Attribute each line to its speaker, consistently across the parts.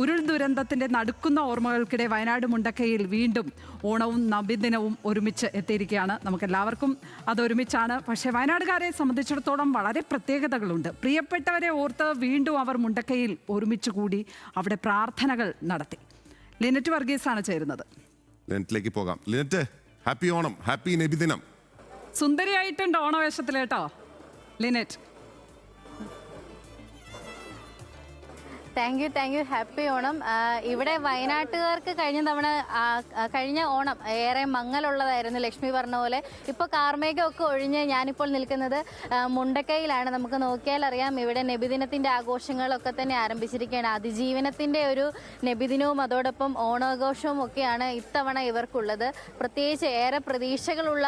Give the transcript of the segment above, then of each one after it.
Speaker 1: ഉരുൾ ദുരന്തത്തിൻ്റെ നടുക്കുന്ന ഓർമ്മകൾക്കിടെ വയനാട് മുണ്ടക്കയിൽ വീണ്ടും ഓണവും നബിദിനവും ഒരുമിച്ച് എത്തിയിരിക്കുകയാണ്. നമുക്കെല്ലാവർക്കും അതൊരുമിച്ചാണ്. പക്ഷേ വയനാടുകാരെ സംബന്ധിച്ചിടത്തോളം വളരെ പ്രത്യേകതകളുണ്ട്. പ്രിയപ്പെട്ടവരെ ഓർത്ത് വീണ്ടും അവർ മുണ്ടക്കയിൽ ഒരുമിച്ച് കൂടി അവിടെ പ്രാർത്ഥനകൾ നടത്തി. ലിനറ്റ് വർഗീസാണ് ചേരുന്നത്.
Speaker 2: ലിനറ്റിലേക്ക് പോകാം. ലിനറ്റ്, ഹാപ്പി ഓണം, ഹാപ്പി നബിദിനം.
Speaker 1: സുന്ദരിയായിട്ടുണ്ട് ഓണവേഷത്തിൽ കേട്ടോ Lynette.
Speaker 3: Thank you happy Onam. ഇവിടെ വയനാട്ടുകാർക്ക് കഴിഞ്ഞ ഓണം ഏറെ മങ്ങലുള്ളതായിരുന്നു. ലക്ഷ്മി പറഞ്ഞ പോലെ ഇപ്പോൾ കാർമേഘമൊക്കെ ഒഴിഞ്ഞ് ഞാനിപ്പോൾ നിൽക്കുന്നത് മുണ്ടക്കയിലാണ്. നമുക്ക് നോക്കിയാൽ അറിയാം ഇവിടെ നബിദിനത്തിൻ്റെ ആഘോഷങ്ങളൊക്കെ തന്നെ ആരംഭിച്ചിരിക്കുകയാണ്. അതിജീവനത്തിൻ്റെ ഒരു നബിദിനവും അതോടൊപ്പം ഓണാഘോഷവും ഒക്കെയാണ് ഇത്തവണ ഇവർക്കുള്ളത്. പ്രത്യേകിച്ച് ഏറെ പ്രതീക്ഷകളുള്ള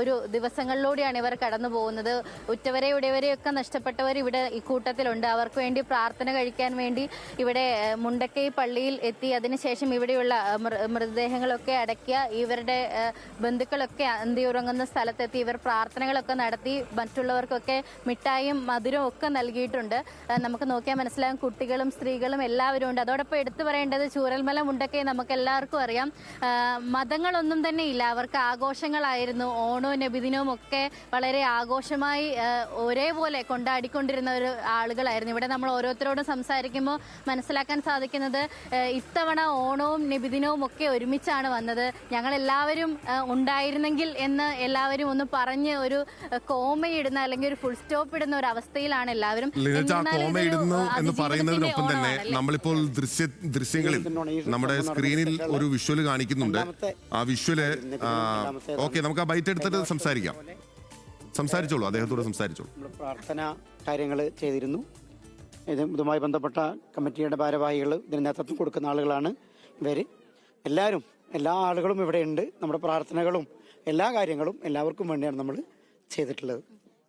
Speaker 3: ഒരു ദിവസങ്ങളിലൂടെയാണ് ഇവർ കടന്നു പോകുന്നത്. ഉറ്റവരെ ഉടയവരെയൊക്കെ നഷ്ടപ്പെട്ടവർ ഇവിടെ ഇക്കൂട്ടത്തിലുണ്ട്. അവർക്ക് വേണ്ടി പ്രാർത്ഥന കഴിക്കാൻ വേണ്ടി ഇവിടെ മുണ്ടക്കൈ പള്ളിയിൽ എത്തി. അതിനുശേഷം ഇവിടെയുള്ള മൃതദേഹങ്ങളൊക്കെ അടക്കിയ ഇവരുടെ ബന്ധുക്കളൊക്കെ അന്തിയുറങ്ങുന്ന സ്ഥലത്തെത്തി ഇവർ പ്രാർത്ഥനകളൊക്കെ നടത്തി. മറ്റുള്ളവർക്കൊക്കെ മിഠായും മധുരവും ഒക്കെ നൽകിയിട്ടുണ്ട്. നമുക്ക് നോക്കിയാൽ മനസ്സിലാകും കുട്ടികളും സ്ത്രീകളും എല്ലാവരും ഉണ്ട്. അതോടൊപ്പം എടുത്തു പറയേണ്ടത് ചൂരൽമല മുണ്ടക്കൈ നമുക്ക് എല്ലാവർക്കും അറിയാം, മതങ്ങളൊന്നും തന്നെ ഇല്ല. അവർക്ക് ആഘോഷങ്ങളായിരുന്നു. ഓണവും നബിദിനവും ഒക്കെ വളരെ ആഘോഷമായി ഒരേപോലെ കൊണ്ടാടിക്കൊണ്ടിരുന്ന ഒരു ആളുകളായിരുന്നു. ഇവിടെ നമ്മൾ ഓരോരുത്തരോടും സംസാരിക്കുമ്പോൾ മനസ്സിലാക്കാൻ സാധിക്കുന്നത് ഇത്തവണ ഓണവും നബിദിനവും ഒക്കെ ഒരുമിച്ചാണ് വന്നത്. ഞങ്ങളെല്ലാവരും ഉണ്ടായിരുന്നെങ്കിൽ എന്ന് എല്ലാവരും ഒന്ന് പറഞ്ഞ് ഒരു കോമയിടുന്ന അല്ലെങ്കിൽ ഒരു ഫുൾ സ്റ്റോപ്പ് ഇടുന്ന ഒരു അവസ്ഥയിലാണ് എല്ലാവരും.
Speaker 2: എന്ന് പറയുന്നതിനൊപ്പം തന്നെ നമ്മളിപ്പോൾ ദൃശ്യങ്ങളിൽ നമ്മുടെ സ്ക്രീനിൽ ഒരു വിഷ്വല് കാണിക്കുന്നുണ്ട്. ആ വിഷ്വല് ഓക്കെ, നമുക്ക് ആ ബൈറ്റ് എടുത്തിട്ട് സംസാരിച്ചോളൂ, അദ്ദേഹത്തോട് സംസാരിച്ചോളൂ.
Speaker 4: പ്രാർത്ഥന കാര്യങ്ങൾ ചെയ്തിരുന്നു. ഇതുമായി ബന്ധപ്പെട്ട കമ്മിറ്റിയുടെ ഭാരവാഹികൾ, ഇതിന് നേതൃത്വം കൊടുക്കുന്ന ആളുകളാണ് ഇവർ. എല്ലാ ആളുകളും ഇവിടെയുണ്ട്. നമ്മുടെ പ്രാർത്ഥനകളും എല്ലാ കാര്യങ്ങളും എല്ലാവർക്കും വേണ്ടിയാണ് നമ്മൾ ചെയ്തിട്ടുള്ളത്.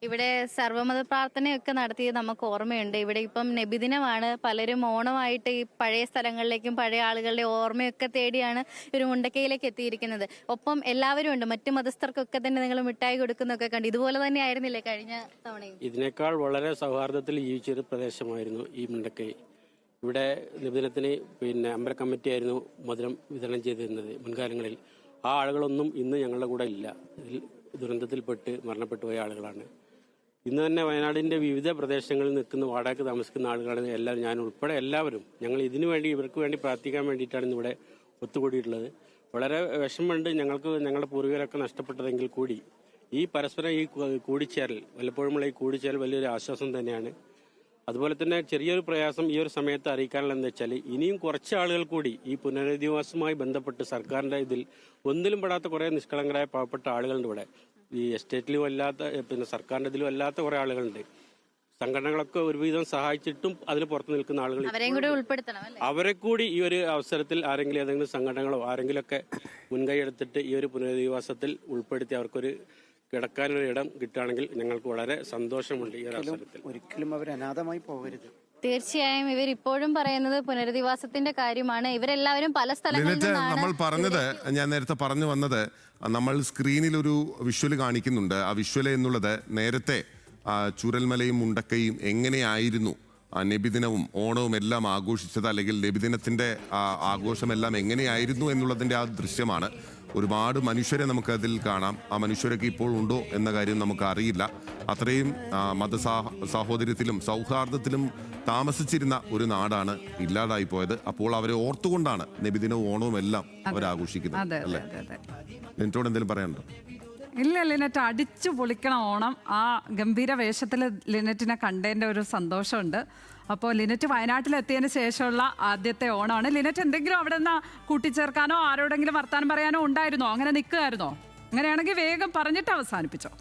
Speaker 3: ഇവിടെ സർവ്വമത പ്രാർത്ഥനയൊക്കെ നടത്തിയത് നമുക്ക് ഓർമ്മയുണ്ട്. ഇവിടെ ഇപ്പം നബിദിനമാണ്. പലരും ഓണമായിട്ട് ഈ പഴയ സ്ഥലങ്ങളിലേക്കും പഴയ ആളുകളുടെ ഓർമ്മയൊക്കെ തേടിയാണ് ഒരു മുണ്ടക്കയിലേക്ക് എത്തിയിരിക്കുന്നത്. ഒപ്പം എല്ലാവരും ഉണ്ട്. മറ്റു മതസ്ഥർക്കൊക്കെ തന്നെ നിങ്ങൾ മിഠായി കൊടുക്കുന്നൊക്കെ കണ്ട്. ഇതുപോലെ തന്നെ ആയിരുന്നില്ലേ കഴിഞ്ഞ തവണയും?
Speaker 5: ഇതിനേക്കാൾ വളരെ സൗഹാർദ്ദത്തിൽ ജീവിച്ചൊരു പ്രദേശമായിരുന്നു ഈ മുണ്ടക്കൈ. ഇവിടെ നബിദിനത്തിന് അമ്പല കമ്മിറ്റി ആയിരുന്നു മധുരം വിതരണം ചെയ്തിരുന്നത് മുൻകാലങ്ങളിൽ. ആ ആളുകളൊന്നും ഇന്ന് ഞങ്ങളുടെ കൂടെ ഇല്ല. ഇതിൽ ദുരന്തത്തിൽപ്പെട്ട് മരണപ്പെട്ടു പോയ ആളുകളാണ്. ഇന്ന് തന്നെ വയനാടിന്റെ വിവിധ പ്രദേശങ്ങളിൽ നിൽക്കുന്ന വാടകയ്ക്ക് താമസിക്കുന്ന ആളുകളാണ് എല്ലാവരും, ഞാൻ ഉൾപ്പെടെ എല്ലാവരും. ഞങ്ങൾ ഇവർക്ക് വേണ്ടി പ്രാർത്ഥിക്കാൻ വേണ്ടിയിട്ടാണ് ഇന്നിവിടെ ഒത്തുകൂടിയിട്ടുള്ളത്. വളരെ വിഷമമുണ്ട്. ഞങ്ങളുടെ പൂർവികരൊക്കെ നഷ്ടപ്പെട്ടതെങ്കിൽ കൂടി ഈ പരസ്പരം ഈ കൂടിച്ചേരൽ, വല്ലപ്പോഴുമുള്ള ഈ കൂടിച്ചേരൽ വലിയൊരു ആശ്വാസം തന്നെയാണ്. അതുപോലെ തന്നെ ചെറിയൊരു പ്രയാസം ഈ ഒരു സമയത്ത് അറിയിക്കാനുള്ളതെന്ന് വെച്ചാൽ ഇനിയും കുറച്ച് ആളുകൾ കൂടി ഈ പുനരധിവാസവുമായി ബന്ധപ്പെട്ട് സർക്കാരിന്റെ ഇതിൽ ഒന്നിലും പെടാത്ത കുറേ നിഷ്കളങ്കരായ പാവപ്പെട്ട ആളുകളുണ്ട് ഇവിടെ. ഈ എസ്റ്റേറ്റിലും അല്ലാത്ത സർക്കാരിന്റെ ഇതിലും അല്ലാത്ത കുറെ ആളുകളുണ്ട്. സംഘടനകളൊക്കെ ഒരുവിധം സഹായിച്ചിട്ടും അതിൽ പുറത്തു നിൽക്കുന്ന ആളുകൾ അവരെ കൂടി ഈ ഒരു അവസരത്തിൽ ഏതെങ്കിലും സംഘടനകളോ ആരെങ്കിലുമൊക്കെ മുൻകൈ എടുത്തിട്ട് ഈ ഒരു പുനരധിവാസത്തിൽ ഉൾപ്പെടുത്തി അവർക്കൊരു കിടക്കാനൊരു ഇടം കിട്ടുകയാണെങ്കിൽ ഞങ്ങൾക്ക് വളരെ സന്തോഷമുണ്ട്. ഈ ഒരു അവസരത്തിൽ
Speaker 4: ഒരിക്കലും അവർ അനാഥമായി പോകരുത്.
Speaker 3: തീർച്ചയായും ഇവർ ഇപ്പോഴും പറയുന്നത് പുനരധിവാസത്തിന്റെ കാര്യമാണ്. ഇവരെല്ലാവരും പല സ്ഥലങ്ങളിൽ
Speaker 2: നമ്മൾ പറഞ്ഞത്, ഞാൻ നേരത്തെ പറഞ്ഞു വന്നത്, നമ്മൾ സ്ക്രീനിൽ ഒരു വിഷ്വല് കാണിക്കുന്നുണ്ട്. ആ വിഷ്വല് എന്നുള്ളത് നേരത്തെ ചൂരൽമലയും മുണ്ടക്കയും എങ്ങനെയായിരുന്നു നബിദിനവും ഓണവും എല്ലാം ആഘോഷിച്ചത്, അല്ലെങ്കിൽ നബിദിനത്തിന്റെ ആഘോഷമെല്ലാം എങ്ങനെയായിരുന്നു എന്നുള്ളതിന്റെ ആ ദൃശ്യമാണ്. ഒരുപാട് മനുഷ്യരെ നമുക്ക് അതിൽ കാണാം. ആ മനുഷ്യരൊക്കെ ഇപ്പോൾ ഉണ്ടോ എന്ന കാര്യം നമുക്ക് അറിയില്ല. അത്രയും സഹോദര്യത്തിലും സൗഹാർദ്ദത്തിലും താമസിച്ചിരുന്ന ഒരു നാടാണ് ഇല്ലാതായി പോയത്. അപ്പോൾ അവരെ ഓർത്തുകൊണ്ടാണ് നബിദിനവും ഓണവും എല്ലാം അവരാഘോഷിക്കുന്നത്. അല്ലേ? എന്നോട് എന്തെങ്കിലും പറയാനുണ്ടോ?
Speaker 1: ഇല്ല ലിനറ്റ്, അടിച്ചു പൊളിക്കണം ഓണം. ആ ഗംഭീര വേഷത്തിൽ ലിനറ്റിനെ കണ്ടതിൻ്റെ ഒരു സന്തോഷമുണ്ട്. അപ്പോൾ ലിനറ്റ് വയനാട്ടിലെത്തിയതിന് ശേഷമുള്ള ആദ്യത്തെ ഓണമാണ്. ലിനറ്റ് എന്തെങ്കിലും അവിടെ നിന്ന് കൂട്ടിച്ചേർക്കാനോ ആരോടെങ്കിലും വർത്താനം പറയാനോ ഉണ്ടായിരുന്നോ? അങ്ങനെ നിൽക്കുമായിരുന്നോ? അങ്ങനെയാണെങ്കിൽ വേഗം പറഞ്ഞിട്ട് അവസാനിപ്പിച്ചോ.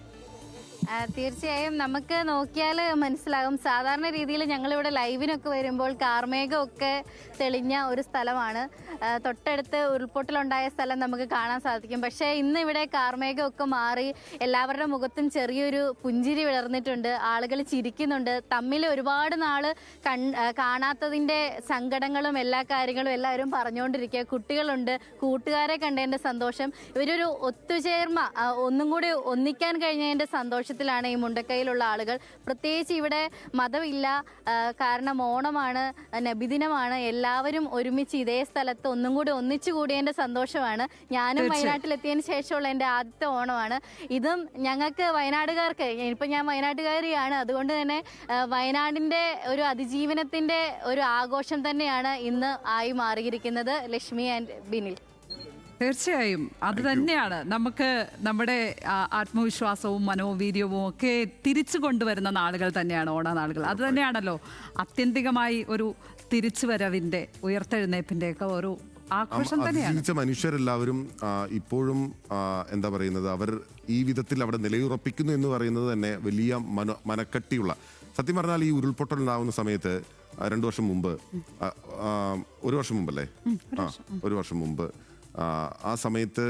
Speaker 3: തീർച്ചയായും നമുക്ക് നോക്കിയാൽ മനസ്സിലാകും. സാധാരണ രീതിയിൽ ഞങ്ങളിവിടെ ലൈവിനൊക്കെ വരുമ്പോൾ കാർമേഘമൊക്കെ തെളിഞ്ഞ ഒരു സ്ഥലമാണ്. തൊട്ടടുത്ത് ഉരുൾപൊട്ടലുണ്ടായ സ്ഥലം നമുക്ക് കാണാൻ സാധിക്കും. പക്ഷേ ഇന്ന് ഇവിടെ കാർമേഘമൊക്കെ മാറി എല്ലാവരുടെ മുഖത്തും ചെറിയൊരു പുഞ്ചിരി വിടർന്നിട്ടുണ്ട്. ആളുകൾ ചിരിക്കുന്നുണ്ട്. തമ്മിൽ ഒരുപാട് നാൾ കാണാത്തതിൻ്റെ സങ്കടങ്ങളും എല്ലാ കാര്യങ്ങളും എല്ലാവരും പറഞ്ഞുകൊണ്ടിരിക്കുക. കുട്ടികളുണ്ട്, കൂട്ടുകാരെ കണ്ടതിൻ്റെ സന്തോഷം, ഇവരൊരു ഒത്തുചേർമ ഒന്നും കൂടി ഒന്നിക്കാൻ കഴിഞ്ഞതിൻ്റെ സന്തോഷത്തിൽ സന്തോഷത്തിലാണ് ഈ മുണ്ടക്കയിലുള്ള ആളുകൾ. പ്രത്യേകിച്ച് ഇവിടെ മതമില്ല, കാരണം ഓണമാണ്, നബിദിനമാണ്, എല്ലാവരും ഒരുമിച്ച് ഇതേ സ്ഥലത്ത് ഒന്നും കൂടി ഒന്നിച്ചു കൂടിയതിൻ്റെ സന്തോഷമാണ്. ഞാനും വയനാട്ടിലെത്തിയതിന് ശേഷമുള്ള എൻ്റെ ആദ്യത്തെ ഓണമാണ്. ഇതും ഞങ്ങൾക്ക് വയനാടുകാർക്ക്, ഇപ്പം ഞാൻ വയനാട്ടുകാരിയാണ്, അതുകൊണ്ട് തന്നെ വയനാടിൻ്റെ ഒരു അതിജീവനത്തിൻ്റെ ഒരു ആഘോഷം തന്നെയാണ് ഇന്ന് ആയി മാറിയിരിക്കുന്നത് ലക്ഷ്മി ആൻഡ് ബിനിൽ.
Speaker 1: തീർച്ചയായും അത് തന്നെയാണ് നമുക്ക് നമ്മുടെ ആത്മവിശ്വാസവും മനോവീര്യവും ഒക്കെ തിരിച്ചു കൊണ്ടുവരുന്ന നാളുകൾ തന്നെയാണ് ഓണനാളുകൾ. അത് തന്നെയാണല്ലോ ആത്യന്തികമായി ഒരു തിരിച്ചുവരവിൻ്റെ ഉയർത്തെഴുന്നേൽപ്പിൻ്റെ ഒക്കെ ഒരു ആഘോഷം തന്നെയാണ്.
Speaker 2: ജീവിച്ച മനുഷ്യരെല്ലാവരും ഇപ്പോഴും എന്താ പറയുന്നത്, അവർ ഈ വിധത്തിൽ അവിടെ നിലയുറപ്പിക്കുന്നു എന്ന് പറയുന്നത് തന്നെ വലിയ മനക്കട്ടിയുള്ള. സത്യം പറഞ്ഞാൽ ഈ ഉരുൾപൊട്ടൽ ഉണ്ടാവുന്ന സമയത്ത് 2 വർഷം മുമ്പ്, 1 വർഷം മുമ്പല്ലേ, ഒരു വർഷം മുമ്പ് ആ സമയത്ത്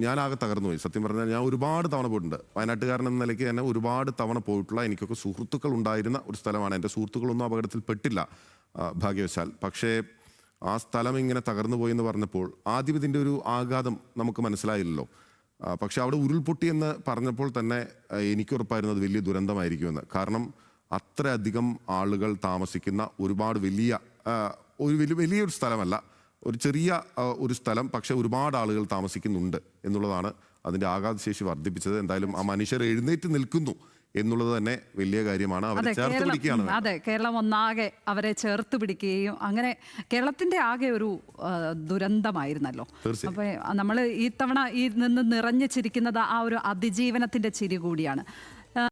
Speaker 2: ഞാനാകെ തകർന്നു പോയി. സത്യം പറഞ്ഞാൽ ഞാൻ ഒരുപാട് തവണ പോയിട്ടുണ്ട്. വയനാട്ടുകാരൻ എന്ന നിലയ്ക്ക് തന്നെ ഒരുപാട് തവണ പോയിട്ടുള്ള എനിക്കൊക്കെ സുഹൃത്തുക്കൾ ഉണ്ടായിരുന്ന ഒരു സ്ഥലമാണ്. എൻ്റെ സുഹൃത്തുക്കളൊന്നും അപകടത്തിൽ പെട്ടില്ല ഭാഗ്യവശാൽ. പക്ഷേ ആ സ്ഥലം ഇങ്ങനെ തകർന്നു പോയി എന്ന് പറഞ്ഞപ്പോൾ ആദ്യം ഇതിൻ്റെ ഒരു ആഘാതം നമുക്ക് മനസ്സിലായില്ലല്ലോ. പക്ഷെ അവിടെ ഉരുൾപൊട്ടി എന്ന് പറഞ്ഞപ്പോൾ തന്നെ എനിക്ക് ഉറപ്പായിരുന്നു അത് വലിയ ദുരന്തമായിരിക്കുമെന്ന്. കാരണം അത്രയധികം ആളുകൾ താമസിക്കുന്ന ഒരുപാട് വലിയൊരു സ്ഥലമല്ല, ഒരു ചെറിയ ഒരു സ്ഥലം, പക്ഷെ ഒരുപാട് ആളുകൾ താമസിക്കുന്നുണ്ട് എന്നുള്ളതാണ് അതിൻ്റെ ആഘാതശേഷി വർദ്ധിപ്പിച്ചത്. എന്തായാലും ആ മനുഷ്യർ എഴുന്നേറ്റ് നിൽക്കുന്നു എന്നുള്ളത് തന്നെ വലിയ കാര്യമാണ്. അവരെ ചേർത്ത് പിടിക്കുകയാണ്.
Speaker 1: അതെ, കേരളം ഒന്നാകെ അവരെ ചേർത്ത് പിടിക്കുകയും അങ്ങനെ കേരളത്തിന്റെ ആകെ ഒരു ദുരന്തമായിരുന്നല്ലോ. അപ്പൊ നമ്മൾ ഈ തവണ ഈ നിന്ന് നിറഞ്ഞു ചിരിക്കുന്നത് ആ ഒരു അതിജീവനത്തിന്റെ ചിരി കൂടിയാണ്.